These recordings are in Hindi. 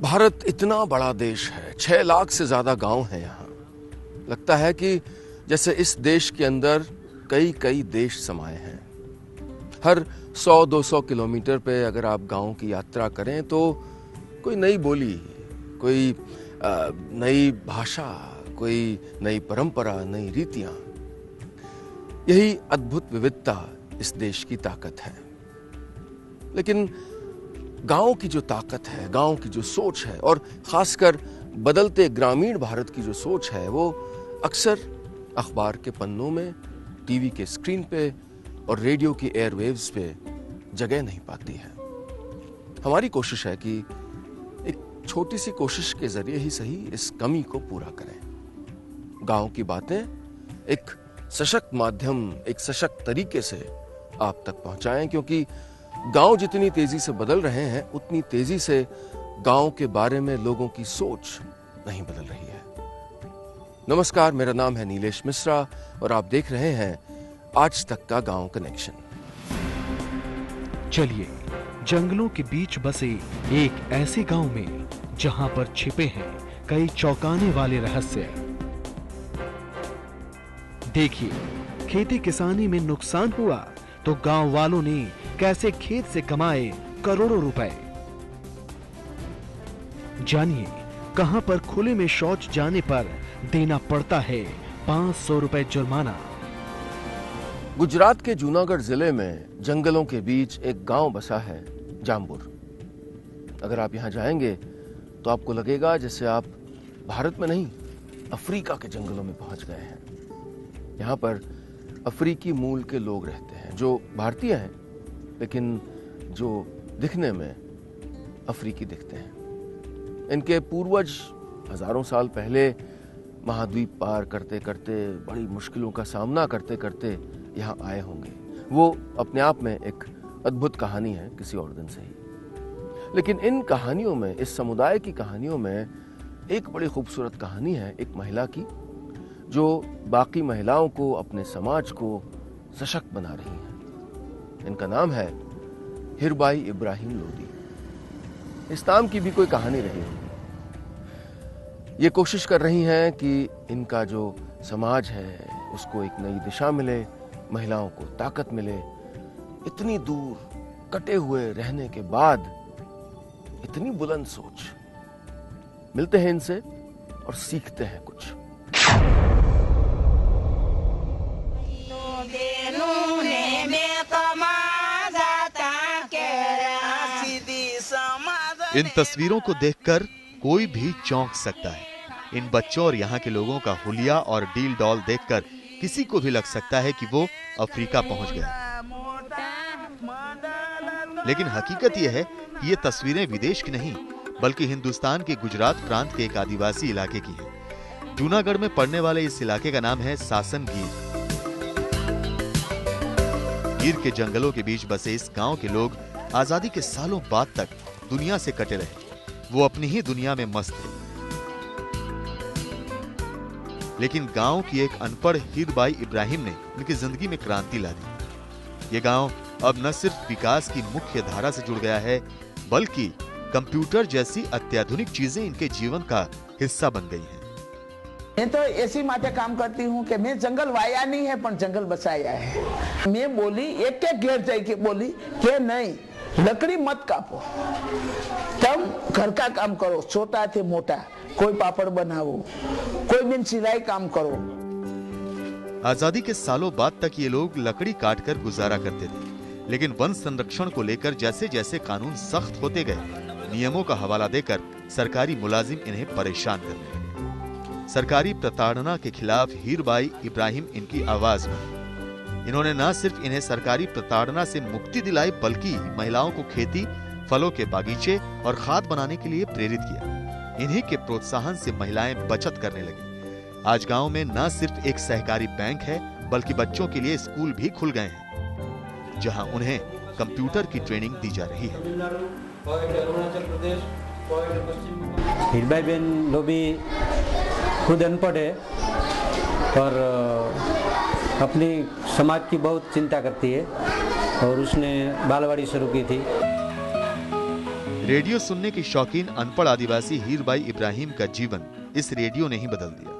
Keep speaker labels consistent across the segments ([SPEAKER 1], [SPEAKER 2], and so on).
[SPEAKER 1] भारत इतना बड़ा देश है, 6 लाख से ज्यादा गांव हैं यहाँ। लगता है कि जैसे इस देश के अंदर कई कई देश समाये हैं। हर 100-200 किलोमीटर पे अगर आप गांव की यात्रा करें तो कोई नई बोली, कोई नई भाषा, कोई नई परंपरा, नई रीतियां। यही अद्भुत विविधता इस देश की ताकत है। लेकिन गांव की जो ताकत है, गांव की जो सोच है, और खासकर बदलते ग्रामीण भारत की जो सोच है, वो अक्सर अखबार के पन्नों में, टीवी के स्क्रीन पे और रेडियो की एयरवेव्स पे जगह नहीं पाती है। हमारी कोशिश है कि एक छोटी सी कोशिश के जरिए ही सही इस कमी को पूरा करें। गांव की बातें एक सशक्त माध्यम, एक सशक्त तरीके से आप तक पहुंचाएं, क्योंकि गांव जितनी तेजी से बदल रहे हैं उतनी तेजी से गांव के बारे में लोगों की सोच नहीं बदल रही है। नमस्कार, मेरा नाम है नीलेश मिश्रा और आप देख रहे हैं आज तक का गांव कनेक्शन।
[SPEAKER 2] चलिए जंगलों के बीच बसे एक ऐसे गांव में जहां पर छिपे हैं कई चौंकाने वाले रहस्य। देखिए, खेती किसानी में नुकसान हुआ तो गांव वालों ने कैसे खेत से कमाए करोड़ों रुपए। जानिए कहां पर खुले में शौच जाने पर देना पड़ता है 500 रुपए जुर्माना।
[SPEAKER 1] गुजरात के जूनागढ़ जिले में जंगलों के बीच एक गांव बसा है, जाम्बुर। अगर आप यहां जाएंगे तो आपको लगेगा जैसे आप भारत में नहीं, अफ्रीका के जंगलों में पहुंच गए हैं। यहां पर अफ्रीकी मूल के लोग रहते हैं जो भारतीय हैं, लेकिन जो दिखने में अफ्रीकी दिखते हैं। इनके पूर्वज हजारों साल पहले महाद्वीप पार करते करते, बड़ी मुश्किलों का सामना करते करते यहाँ आए होंगे। वो अपने आप में एक अद्भुत कहानी है, किसी और दिन से ही। लेकिन इन कहानियों में, इस समुदाय की कहानियों में एक बड़ी खूबसूरत कहानी है एक महिला की, जो बाकी महिलाओं को, अपने समाज को सशक्त बना रही हैं। इनका नाम है हीरबाई इब्राहिम लोदी। इस नाम की भी कोई कहानी रही है। ये कोशिश कर रही हैं कि इनका जो समाज है उसको एक नई दिशा मिले, महिलाओं को ताकत मिले। इतनी दूर कटे हुए रहने के बाद इतनी बुलंद सोच। मिलते हैं इनसे और सीखते हैं कुछ।
[SPEAKER 3] इन तस्वीरों को देखकर कोई भी चौंक सकता है। इन बच्चों और यहाँ के लोगों का हुलिया और डील डॉल देखकर किसी को भी लग सकता है कि वो अफ्रीका पहुंच गया। लेकिन हकीकत यह है कि ये तस्वीरें विदेश की नहीं, बल्कि हिंदुस्तान के गुजरात प्रांत के एक आदिवासी इलाके की है। जूनागढ़ में पड़ने वाले इस इलाके का नाम है सासन गिर। गिर के जंगलों के बीच बसे इस गांव के लोग आजादी के सालों बाद तक दुनिया से कटे रहे। वो अपनी ही दुनिया में मस्त थे। लेकिन गांव की एक अनपढ़ हीरबाई इब्राहिम ने उनकी जिंदगी में क्रांति ला दी। ये गांव अब न सिर्फ विकास की मुख्य धारा से जुड़ गया है, बल्कि कंप्यूटर जैसी अत्याधुनिक चीजें इनके जीवन का हिस्सा बन गई हैं।
[SPEAKER 4] मैं तो ऐसी माटे काम करती हूँ कि मैं जंगल वाया नहीं है, पर जंगल बसाया है। मैं बोली एक घेर जाके बोली कि नहीं, लकड़ी मत कापो, तुम घर का काम करो, छोटा थे मोटा, कोई पापड़ बनाओ, कोई बिन सिलाई काम करो।
[SPEAKER 3] आजादी के सालों बाद तक ये लोग लकड़ी काटकर गुजारा करते थे। लेकिन वन संरक्षण को लेकर जैसे जैसे कानून सख्त होते गए, नियमों का हवाला देकर सरकारी मुलाजिम इन्हें परेशान करने लगे। सरकारी प्रताड़ना के खिलाफ हीरबाई इब्राहिम इनकी आवाज बनी। इन्होंने न सिर्फ इन्हें सरकारी प्रताड़ना से मुक्ति दिलाई, बल्कि महिलाओं को खेती, फलों के बागीचे और खाद बनाने के लिए प्रेरित किया। इन्हीं के प्रोत्साहन से महिलाएं बचत करने लगी। आज गांव में न सिर्फ एक सहकारी बैंक है, बल्कि बच्चों के लिए स्कूल भी खुल गए हैं, जहां उन्हें कंप्यूटर की ट्रेनिंग दी जा रही है।
[SPEAKER 5] हीरबाई बहन लोबी खुद अनपढ़ है और अपनी समाज की बहुत चिंता करती है और उसने बालवाड़ी शुरू की थी।
[SPEAKER 3] रेडियो सुनने की शौकीन अनपढ़ आदिवासी हीरबाई इब्राहिम का जीवन इस रेडियो ने ही बदल दिया।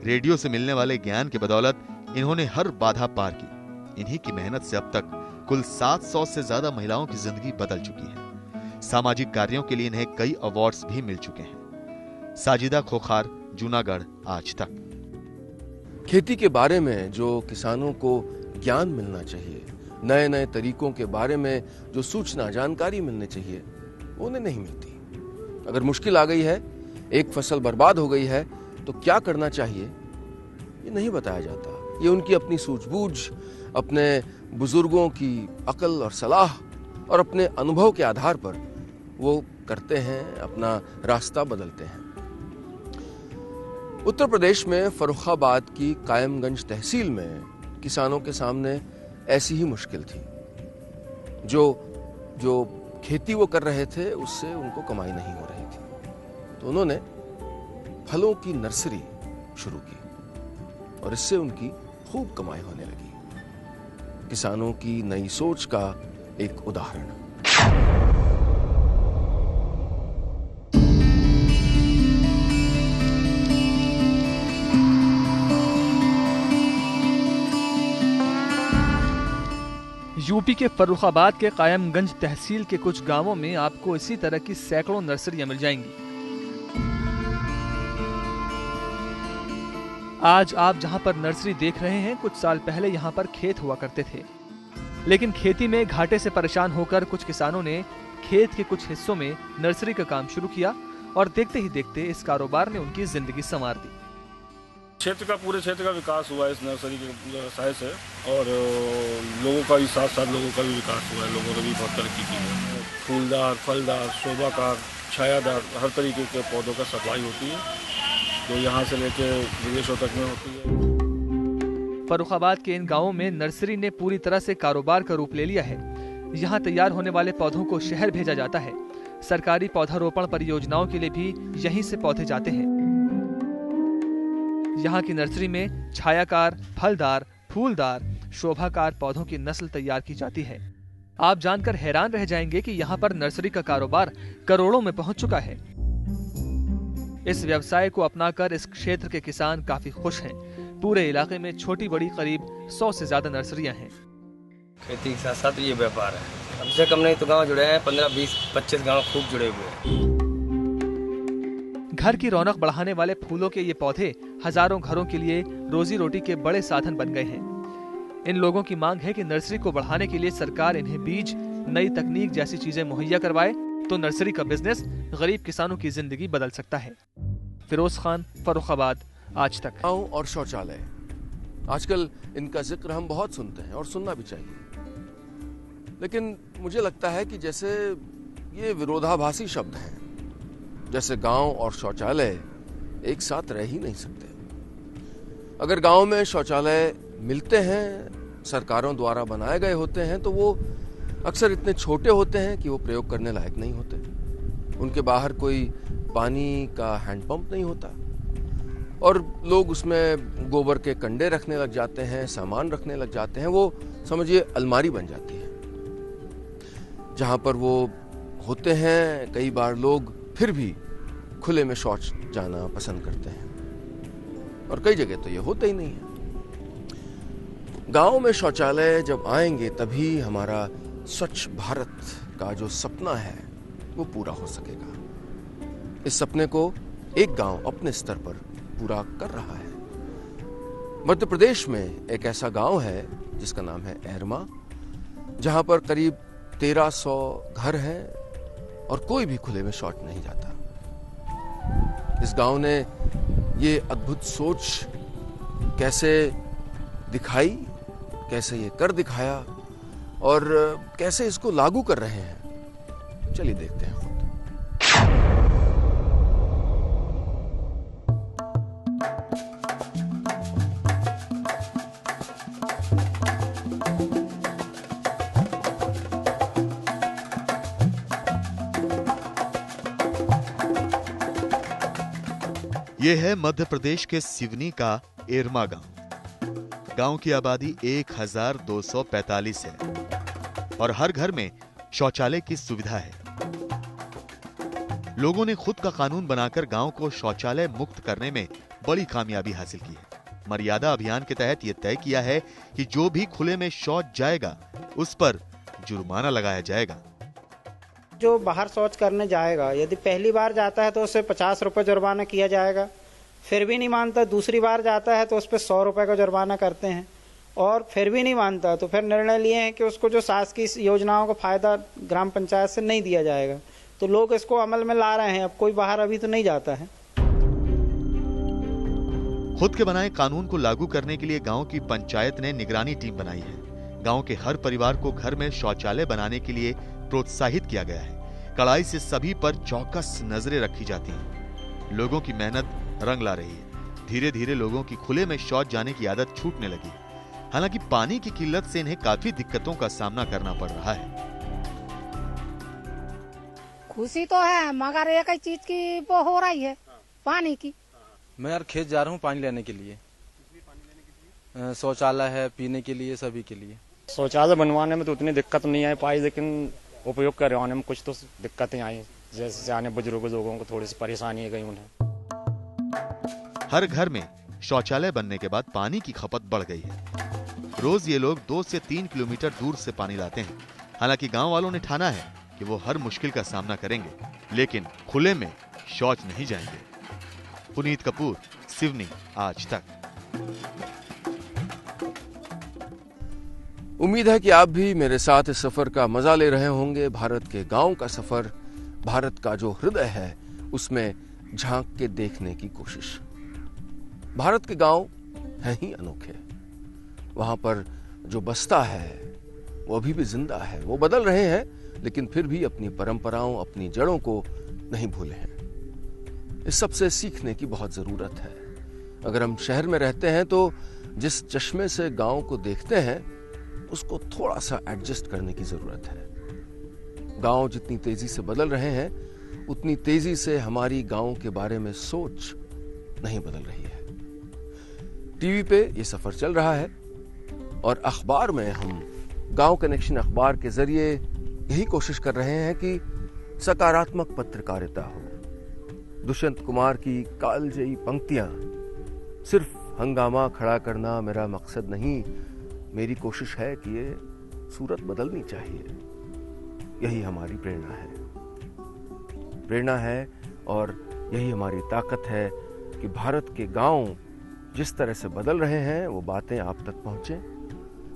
[SPEAKER 3] रेडियो से मिलने वाले ज्ञान की बदौलत इन्होंने हर बाधा पार की। इन्हीं की मेहनत से अब तक कुल 700 से ज्यादा महिलाओं की जिंदगी बदल चुकी है। सामाजिक कार्यों के लिए इन्हें कई अवार्ड्स भी मिल चुके हैं। साजिदा खोखार, जूनागढ़, आज तक।
[SPEAKER 1] खेती के बारे में जो किसानों को ज्ञान मिलना चाहिए, नए नए तरीकों के बारे में जो सूचना जानकारी मिलनी चाहिए, वो उन्हें नहीं मिलती। अगर मुश्किल आ गई है, एक फसल बर्बाद हो गई है, तो क्या करना चाहिए ये नहीं बताया जाता। ये उनकी अपनी सूझबूझ, अपने बुजुर्गों की अकल और सलाह और अपने अनुभव के आधार पर वो करते हैं, अपना रास्ता बदलते हैं। उत्तर प्रदेश में फर्रुखाबाद की कायमगंज तहसील में किसानों के सामने ऐसी ही मुश्किल थी। जो खेती वो कर रहे थे उससे उनको कमाई नहीं हो रही थी, तो उन्होंने फलों की नर्सरी शुरू की और इससे उनकी खूब कमाई होने लगी। किसानों की नई सोच का एक उदाहरण।
[SPEAKER 6] यूपी के फर्रुखाबाद के कायमगंज तहसील के कुछ गांवों में आपको इसी तरह की सैकड़ों नर्सरियां मिल जाएंगी। आज आप जहां पर नर्सरी देख रहे हैं, कुछ साल पहले यहां पर खेत हुआ करते थे। लेकिन खेती में घाटे से परेशान होकर कुछ किसानों ने खेत के कुछ हिस्सों में नर्सरी का काम शुरू किया और देखते ही देखते इस कारोबार ने उनकी जिंदगी संवार दी।
[SPEAKER 7] पूरे क्षेत्र का विकास हुआ है इस नर्सरी के व्यवसाय से, और लोगों का भी साथ साथ लोगों का भी विकास हुआ है। लोगों ने भी बहुत तरक्की की है। फूलदार, फलदार, शोभाकार, छायादार हर तरीके के पौधों का सप्लाई होती है, जो यहाँ से लेके विदेशों तक में होती है।
[SPEAKER 6] फर्रुखाबाद के इन गांवों में नर्सरी ने पूरी तरह से कारोबार का रूप ले लिया है। यहाँ तैयार होने वाले पौधों को शहर भेजा जाता है। सरकारी पौधारोपण परियोजनाओं के लिए भी यहीं से पौधे जाते हैं। यहाँ की नर्सरी में छायाकार, फलदार, फूलदार, शोभाकार पौधों की नस्ल तैयार की जाती है। आप जानकर हैरान रह जाएंगे कि यहाँ पर नर्सरी का कारोबार करोड़ों में पहुँच चुका है। इस व्यवसाय को अपनाकर इस क्षेत्र के किसान काफी खुश हैं। पूरे इलाके में छोटी बड़ी करीब 100 से ज्यादा नर्सरियां हैं।
[SPEAKER 8] खेती के साथ साथ ये व्यापार है। कम से कम नहीं तो गांव जुड़े हैं, 15, 20, 25 गांव खूब जुड़े हुए हैं।
[SPEAKER 6] घर की रौनक बढ़ाने वाले फूलों के ये पौधे हजारों घरों के लिए रोजी रोटी के बड़े साधन बन गए हैं। इन लोगों की मांग है कि नर्सरी को बढ़ाने के लिए सरकार इन्हें बीज, नई तकनीक जैसी चीजें मुहैया करवाए, तो नर्सरी का बिजनेस गरीब किसानों की जिंदगी बदल सकता है। फिरोज खान, फर्रुखाबाद, आज तक।
[SPEAKER 1] गाँव और शौचालय, आजकल इनका जिक्र हम बहुत सुनते हैं और सुनना भी चाहिए, लेकिन मुझे लगता है कि जैसे ये विरोधाभासी शब्द हैं। जैसे गांव और शौचालय एक साथ रह ही नहीं सकते। अगर गांव में शौचालय मिलते हैं, सरकारों द्वारा बनाए गए होते हैं, तो वो अक्सर इतने छोटे होते हैं कि वो प्रयोग करने लायक नहीं होते। उनके बाहर कोई पानी का हैंडपंप नहीं होता और लोग उसमें गोबर के कंडे रखने लग जाते हैं, सामान रखने लग जाते हैं। वो समझिए अलमारी बन जाती है जहां पर वो होते हैं। कई बार लोग फिर भी खुले में शौच जाना पसंद करते हैं और कई जगह तो ये होता ही नहीं है। गांव में शौचालय जब आएंगे तभी हमारा स्वच्छ भारत का जो सपना है वो पूरा हो सकेगा। इस सपने को एक गांव अपने स्तर पर पूरा कर रहा है। मध्य प्रदेश में एक ऐसा गांव है जिसका नाम है एरमा, जहां पर करीब 1300 घर हैं और कोई भी खुले में शौच नहीं जाता। इस गांव ने ये अद्भुत सोच कैसे दिखाई, कैसे ये कर दिखाया और कैसे इसको लागू कर रहे हैं, चलिए देखते हैं खुद।
[SPEAKER 3] ये है मध्य प्रदेश के सिवनी का एरमा गांव। गांव की आबादी 1245 है और हर घर में शौचालय की सुविधा है। लोगों ने खुद का कानून बनाकर गांव को शौचालय मुक्त करने में बड़ी कामयाबी हासिल की है। मर्यादा अभियान के तहत यह तय किया है कि जो भी खुले में शौच जाएगा उस पर जुर्माना लगाया जाएगा।
[SPEAKER 9] जो बाहर शौच करने जाएगा, यदि पहली बार जाता है तो उसे 50 रुपए जुर्माना किया जाएगा। फिर भी नहीं मानता, दूसरी बार जाता है तो उस पर 100 रुपए का जुर्माना करते हैं। और फिर भी नहीं मानता तो फिर निर्णय लिए हैं कि उसको जो शासकीय योजनाओं का फायदा ग्राम पंचायत से नहीं दिया जाएगा। तो लोग इसको अमल में ला रहे हैं। अब कोई बाहर अभी तो नहीं जाता है।
[SPEAKER 3] खुद के बनाए कानून को लागू करने के लिए गांव की पंचायत ने निगरानी टीम बनाई है। गांव के हर परिवार को घर में शौचालय बनाने के लिए प्रोत्साहित किया गया है। कड़ाई से सभी पर चौकस नजरें रखी जाती हैं। लोगों की मेहनत रंग ला रही है। धीरे धीरे लोगों की खुले में शौच जाने की आदत छूटने लगी। हालांकि पानी की किल्लत से इन्हें काफी दिक्कतों का सामना करना पड़ रहा है।
[SPEAKER 10] खुशी तो है, मगर एक ही चीज की वो हो रही है, पानी की।
[SPEAKER 11] मैं यार खेत जा रहा हूँ पानी लेने के लिए। शौचालय है, पीने के लिए, सभी के लिए।
[SPEAKER 12] शौचालय बनवाने में तो उतनी दिक्कत नहीं आई पाई, लेकिन उपयोग करवाने में कुछ तो दिक्कतें आई। जैसे आने बुजुर्ग लोगों को थोड़ी सी परेशानी गई उन्हें।
[SPEAKER 3] हर घर में शौचालय बनने के बाद पानी की खपत बढ़ गई है। रोज ये लोग 2 से 3 किलोमीटर दूर से पानी लाते हैं। हालांकि गांव वालों ने ठाना है कि वो हर मुश्किल का सामना करेंगे, लेकिन खुले में शौच नहीं जाएंगे। पुनीत कपूर, सिवनी, आज तक।
[SPEAKER 1] उम्मीद है कि आप भी मेरे साथ इस सफर का मजा ले रहे होंगे। भारत के गांव का सफर, भारत का जो हृदय है उसमें झांक के देखने की कोशिश। भारत के गांव हैं ही अनोखे। वहां पर जो बसता है वो अभी भी जिंदा है। वो बदल रहे हैं लेकिन फिर भी अपनी परंपराओं, अपनी जड़ों को नहीं भूले हैं। इस सब से सीखने की बहुत जरूरत है। अगर हम शहर में रहते हैं तो जिस चश्मे से गांव को देखते हैं उसको थोड़ा सा एडजस्ट करने की जरूरत है। गांव जितनी तेजी से बदल रहे हैं उतनी तेजी से हमारी गांव के बारे में सोच नहीं बदल रही है। टीवी पे ये सफर चल रहा है और अखबार में हम गांव कनेक्शन अखबार के जरिए यही कोशिश कर रहे हैं कि सकारात्मक पत्रकारिता हो। दुष्यंत कुमार की कालजयी पंक्तियां, सिर्फ हंगामा खड़ा करना मेरा मकसद नहीं, मेरी कोशिश है कि ये सूरत बदलनी चाहिए। यही हमारी प्रेरणा है और यही हमारी ताकत है कि भारत के गांव जिस तरह से बदल रहे हैं वो बातें आप तक पहुंचे।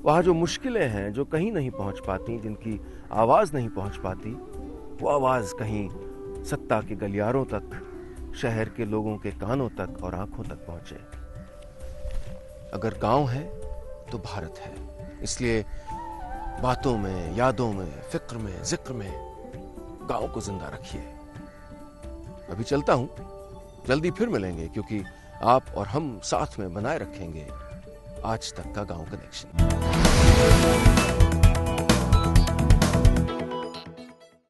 [SPEAKER 1] वहां जो मुश्किलें हैं, जो कहीं नहीं पहुंच पाती, जिनकी आवाज नहीं पहुंच पाती, वो आवाज कहीं सत्ता के गलियारों तक, शहर के लोगों के कानों तक और आंखों तक पहुंचे। अगर गांव है तो भारत है। इसलिए बातों में, यादों में, फिक्र में, जिक्र में गांव को जिंदा रखिए। अभी चलता हूं, जल्दी फिर मिलेंगे क्योंकि आप और हम साथ में बनाए रखेंगे आज तक का गांव कनेक्शन।